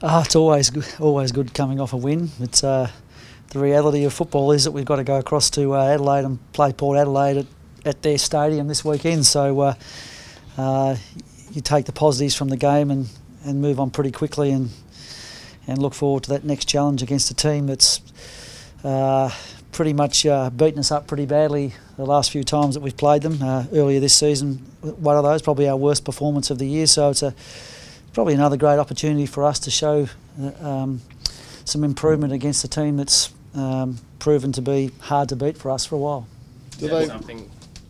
It's always good coming off a win. It's the reality of football is that we've got to go across to Adelaide and play Port Adelaide at their stadium this weekend. So you take the positives from the game and move on pretty quickly and look forward to that next challenge against a team that's pretty much beaten us up pretty badly the last few times that we've played them. Earlier this season, one of those, probably our worst performance of the year. So it's probably another great opportunity for us to show some improvement against a team that's proven to be hard to beat for us for a while.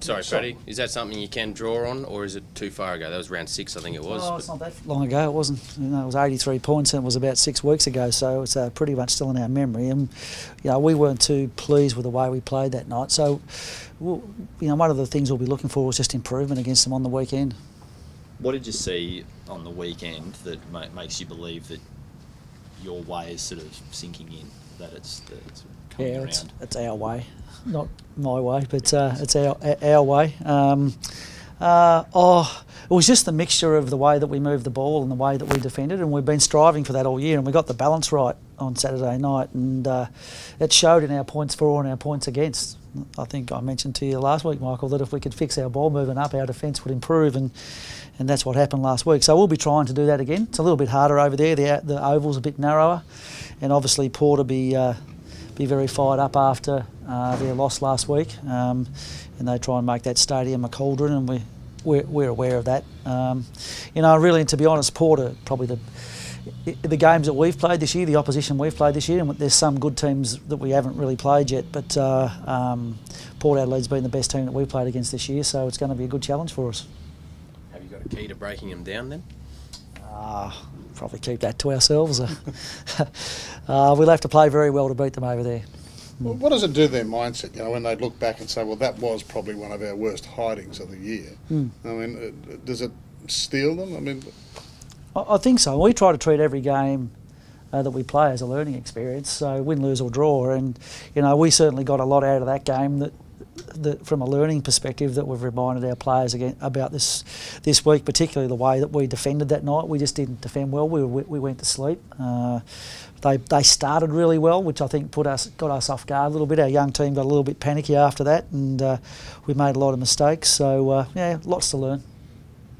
Sorry, Freddie, is that something you can draw on, or is it too far ago? That was round 6, I think it was. Oh, it's not that long ago. It wasn't. It was 83 points, and it was about 6 weeks ago. So it's pretty much still in our memory. And we weren't too pleased with the way we played that night. So, one of the things we'll be looking for is just improvement against them on the weekend. What did you see on the weekend that makes you believe that your way is sort of sinking in, that it's coming around? It's our way, not my way, but it's our way. It was just the mixture of the way that we moved the ball and the way that we defended, and we've been striving for that all year, and we got the balance right on Saturday night, and it showed in our points for and our points against. I think I mentioned to you last week, Michael, that if we could fix our ball moving up, our defence would improve, and that's what happened last week. So we'll be trying to do that again. It's a little bit harder over there. The oval's a bit narrower, and obviously Port will be very fired up after their loss last week, and they try and make that stadium a cauldron, and we're aware of that. Really, to be honest, Port are probably the games that we've played this year, the opposition we've played this year, and there's some good teams that we haven't really played yet, but Port Adelaide's been the best team that we've played against this year, so it's going to be a good challenge for us. Have you got a key to breaking them down then? Probably keep that to ourselves. We'll have to play very well to beat them over there. Well, what does it do to their mindset, when they look back and say, well, that was probably one of our worst hidings of the year? I mean, does it steel them? I mean, I think so. We try to treat every game that we play as a learning experience, so win, lose or draw, and we certainly got a lot out of that game that from a learning perspective that we've reminded our players again about this week, particularly the way that we defended that night. We just didn't defend well. We went to sleep. They started really well, which I think got us off guard a little bit. Our young team got a little bit panicky after that, and we made a lot of mistakes. So lots to learn.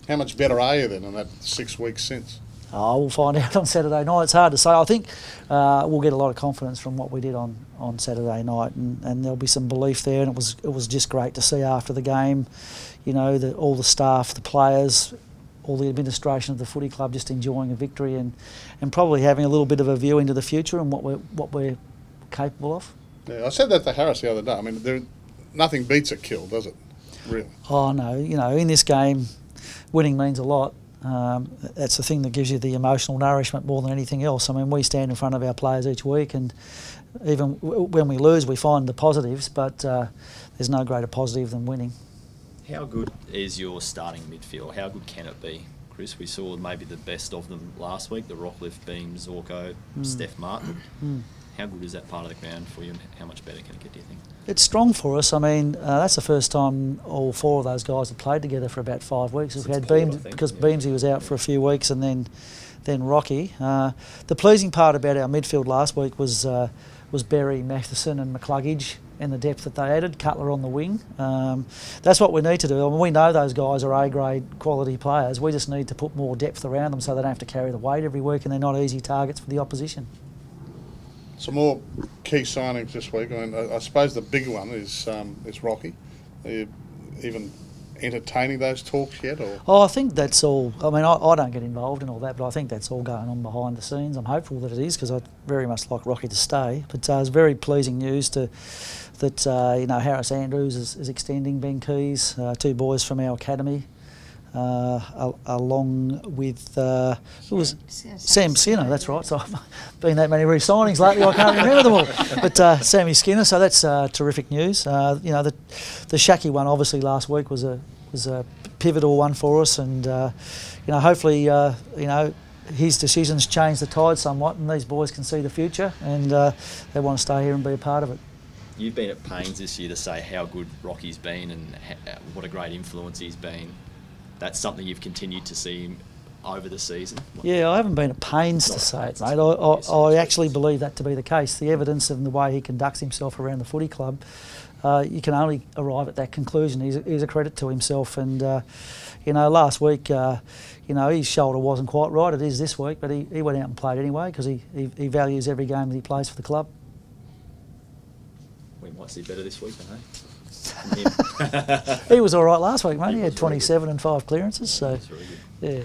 How much better are you then in that 6 weeks since? We'll find out on Saturday night. It's hard to say. I think we'll get a lot of confidence from what we did on Saturday night, and there'll be some belief there. And it was just great to see after the game, all the staff, the players, all the administration of the footy club just enjoying a victory and probably having a little bit of a view into the future and what we're capable of. Yeah, I said that to Harris the other day. I mean, nothing beats a kill, does it? Really? Oh no, in this game, winning means a lot. That's the thing that gives you the emotional nourishment more than anything else. I mean, we stand in front of our players each week, and even when we lose, we find the positives, but there's no greater positive than winning. How good is your starting midfield? How good can it be, Chris? We saw maybe the best of them last week, the Rockcliffe, Beams, Zorko, Steph Martin. How good is that part of the ground for you, and how much better can it get, do you think? It's strong for us. I mean, that's the first time all 4 of those guys have played together for about 5 weeks. We've had Beams, because Beamsy was out for a few weeks, and then Rocky. The pleasing part about our midfield last week was Berry, Matheson and McCluggage and the depth that they added, Cutler on the wing. That's what we need to do. I mean, we know those guys are A-grade quality players. We just need to put more depth around them so they don't have to carry the weight every week and they're not easy targets for the opposition. Some more key signings this week. I mean, I suppose the big one is Rocky. Are you even entertaining those talks yet? Or? I think that's all. I mean, I don't get involved in all that, but I think that's all going on behind the scenes. I'm hopeful that it is because I'd very much like Rocky to stay. But it's very pleasing news that Harris Andrews is extending, Ben Keys, 2 boys from our academy. Along with Sam Skinner, that's right. So I've been that many re-signings lately, I can't remember them all. But Sammy Skinner, so that's terrific news. The Shaki one obviously last week was a pivotal one for us, and hopefully his decisions change the tide somewhat, and these boys can see the future, and they want to stay here and be a part of it. You've been at pains this year to say how good Rocky's been and what a great influence he's been. That's something you've continued to see him over the season? Yeah, I haven't been at pains to say it, mate. I actually believe that to be the case. The evidence of the way he conducts himself around the footy club, you can only arrive at that conclusion. He's a credit to himself. And, last week, his shoulder wasn't quite right. It is this week, but he went out and played anyway because he values every game that he plays for the club. We might see better this week, don't He was all right last week, mate. He had 27 and 5 clearances. So, That's really good. yeah.